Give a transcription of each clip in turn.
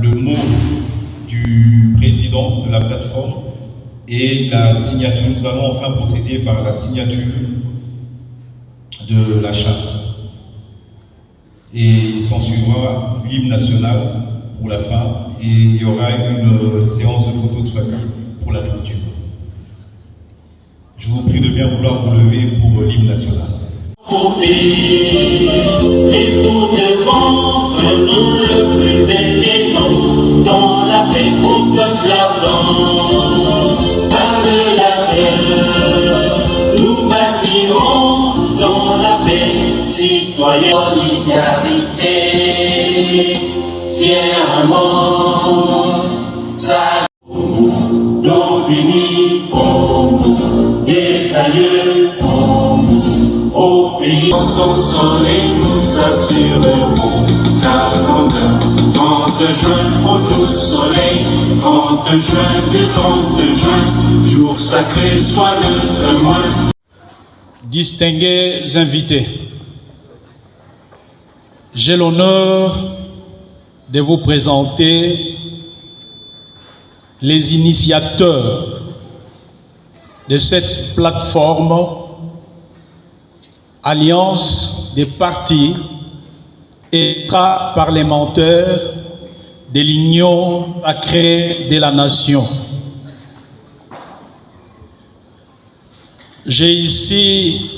le mot du président de la plateforme et la signature. Nous allons enfin procéder par la signature de la charte. Et il s'en suivra l'hymne national pour la fin et il y aura une séance de photos de famille pour la clôture. Je vous prie de bien vouloir vous lever pour l'hymne national. Et tout devant, nous le plus bel élément, dans la paix pour que flamant, par la paix, nous bâtirons dans la paix citoyenne. Solidarité, fièrement, ça dans l'uni pour nous, des aïeux au pays. Ton soleil nous assurerons la grandeur. 30 juin, au tout soleil, 30 juin, du 30 juin, jour sacré soit le témoin. Distingués invités, j'ai l'honneur de vous présenter les initiateurs de cette plateforme Alliance des partis extra-parlementaires de l'Union sacrée de la Nation. J'ai ici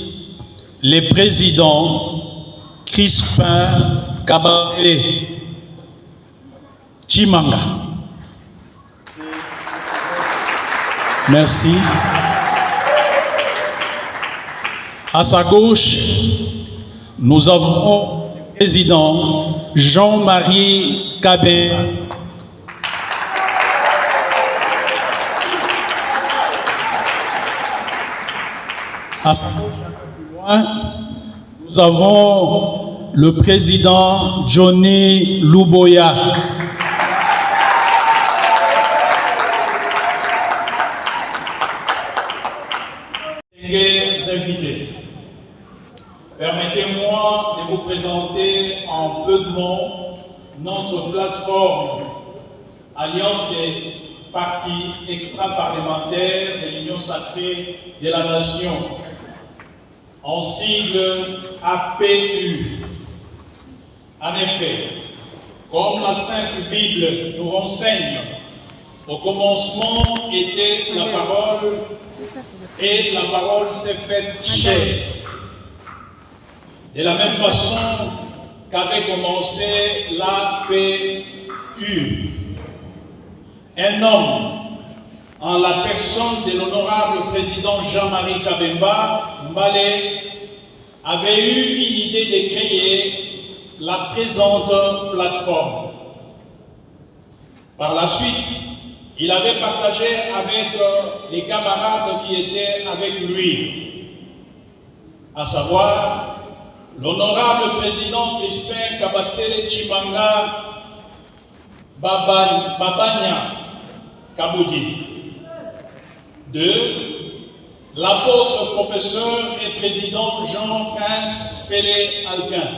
les présidents Crispin Kabale Chimanga. Merci. À sa gauche, nous avons le président Jean-Marie Kabé. À sa gauche, un peu plus loin, nous avons le président Johnny Luboya. Invités, permettez-moi de vous présenter en peu de mots notre plateforme Alliance des partis extra-parlementaires de l'Union sacrée de la Nation, en sigle APU. En effet, comme la Sainte Bible nous renseigne, au commencement était la parole, et la parole s'est faite chair. De la même façon qu'avait commencé l'APU, un homme, en la personne de l'honorable président Jean-Marie Kabemba Mbale, avait eu une idée de créer la présente plateforme. Par la suite, il avait partagé avec les camarades qui étaient avec lui, à savoir l'honorable président Crispin Kabasele Chimanga Babanya Kaboudi. 2. L'apôtre, professeur et président Jean-France Félé Alquin,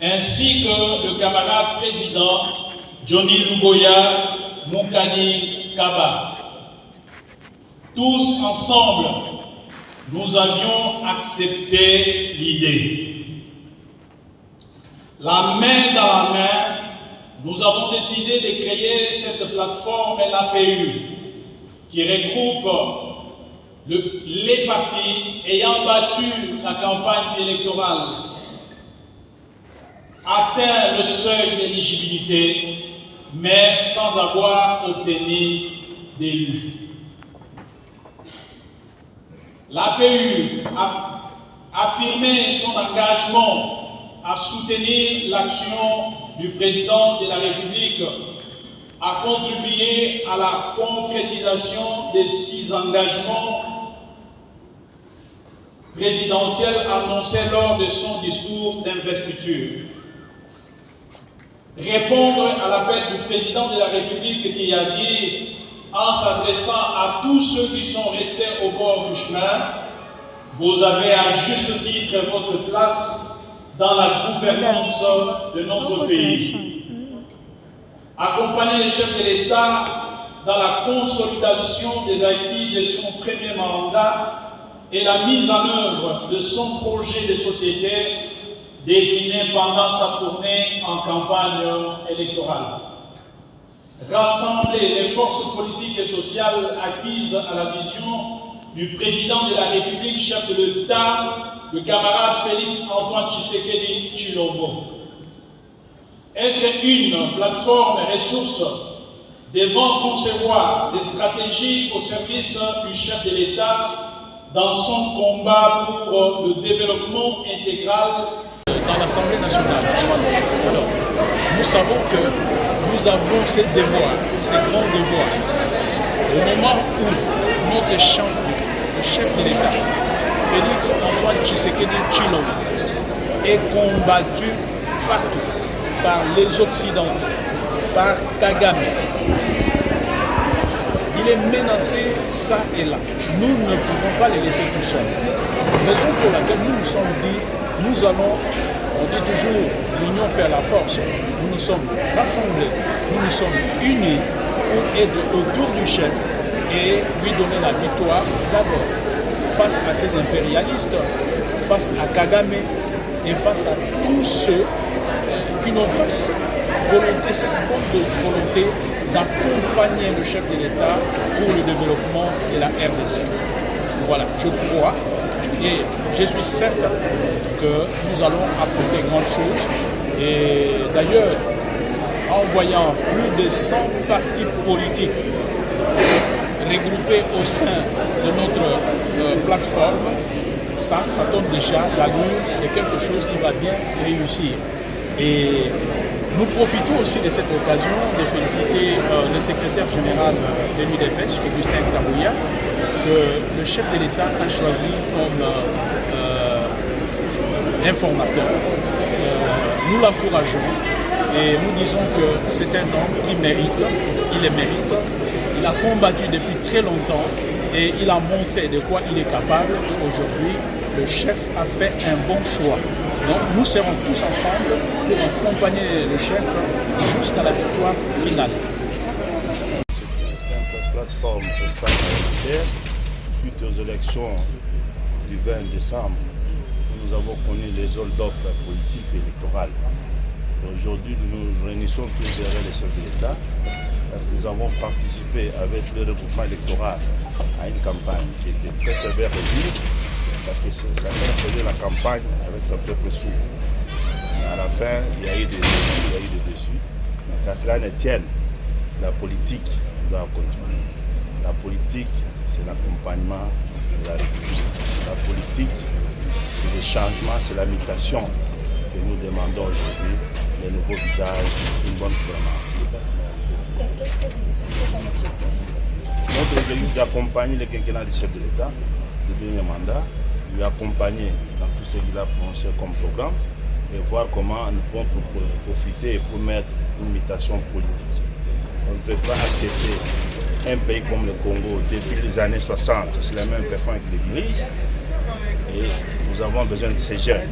ainsi que le camarade président Johnny Luboya Moukani Kaba. Tous ensemble, nous avions accepté l'idée. La main dans la main, nous avons décidé de créer cette plateforme l'APU qui regroupe les partis ayant battu la campagne électorale, atteint le seuil d'éligibilité, mais sans avoir obtenu d'élus. L'APU a affirmé son engagement à soutenir l'action du président de la République, à contribuer à la concrétisation des 6 engagements présidentiels annoncés lors de son discours d'investiture. Répondre à l'appel du président de la République qui a dit, en s'adressant à tous ceux qui sont restés au bord du chemin, vous avez à juste titre votre place dans la gouvernance de notre pays. accompagner le chef de l'État dans la consolidation des acquis de son premier mandat et la mise en œuvre de son projet de société décliné pendant sa tournée en campagne électorale. Rassembler les forces politiques et sociales acquises à la vision du président de la République, chef de l'État, le camarade Félix-Antoine Tshisekedi Tshilombo. Être une plateforme et ressource devant concevoir des stratégies au service du chef de l'État dans son combat pour le développement intégral. Dans l'Assemblée nationale, alors, nous savons que nous avons ces devoirs, ces grands devoirs. Au moment où notre champion, le chef de l'État, Félix-Antoine Tshisekedi Tshilombo, est combattu partout par les Occidentaux, par Kagame. Il est menacé ça et là. Nous ne pouvons pas les laisser tout seuls. Raison pour laquelle nous nous sommes dit, nous allons, on dit toujours, l'union fait la force. Nous nous sommes rassemblés, nous nous sommes unis pour être autour du chef et lui donner la victoire d'abord face à ces impérialistes, face à Kagame et face à tous ceux qui n'ont pas cette volonté, cette bonne volonté d'accompagner le chef de l'État pour le développement de la RDC. Voilà, je crois et je suis certain que nous allons apporter grandes choses. Et d'ailleurs, en voyant plus de 100 partis politiques regroupés au sein de notre plateforme, ça donne déjà l'allure de quelque chose qui va bien réussir. Et nous profitons aussi de cette occasion de féliciter le secrétaire général de l'UDPS, Augustin Kabouya, que le chef de l'État a choisi comme informateur. Nous l'encourageons et nous disons que c'est un homme qui mérite, il le mérite. Il a combattu depuis très longtemps et il a montré de quoi il est capable. Et aujourd'hui, le chef a fait un bon choix. Donc nous serons tous ensemble pour accompagner le chef jusqu'à la victoire finale. Cette plateforme est suite aux élections du 20 décembre, nous avons connu les hold-up politiques et électorales. Aujourd'hui, nous nous réunissons tous derrière les chefs de l'État. Nous avons participé avec le regroupement électoral à une campagne qui était très sévère et dure, parce que chacun faisait la campagne avec sa propre soupe. À la fin, il y a eu des déçus, il y a eu des déçus. Mais qu'à cela ne tienne, la politique doit continuer. La politique, c'est l'accompagnement de la République. La politique, c'est le changement, c'est la mutation que nous demandons aujourd'hui, les nouveaux visages, une bonne gouvernance. Et qu'est-ce que vous faites comme objectif? Notre objectif est d'accompagner le quinquennat du chef de l'État, le dernier mandat, lui accompagner dans tout ce qu'il a prononcé comme programme et voir comment nous pouvons profiter pour mettre une mutation politique. On ne peut pas accepter un pays comme le Congo depuis les années 60, c'est la même personne qui le dirige. Et nous avons besoin de ces jeunes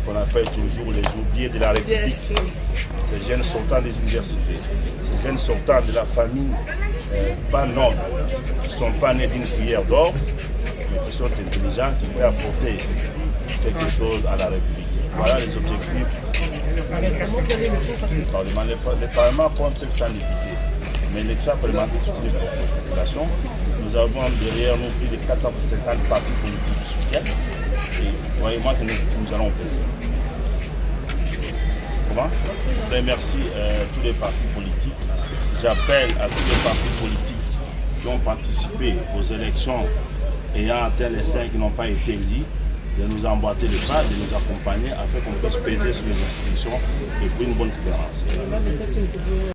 qu'on appelle toujours les oubliés de la République. Ces jeunes sortant des universités, ces jeunes sortant de la famille pas noble, qui ne sont pas nés d'une cuillère d'or, mais qui sont intelligents, qui peuvent apporter quelque chose à la République. Voilà les objectifs. Le Parlement compte 700 députés, mais l'élection parlementaire c'est une population. Nous avons derrière nous plus de 450 partis politiques qui soutiennent. Et voyez-moi que nous allons peser. Comment? Je remercie tous les partis politiques. J'appelle à tous les partis politiques qui ont participé aux élections ayant atteint les 5 qui n'ont pas été élus, de nous emboîter les pas, de nous accompagner afin qu'on puisse peser sur les institutions et pour une bonne gouvernance.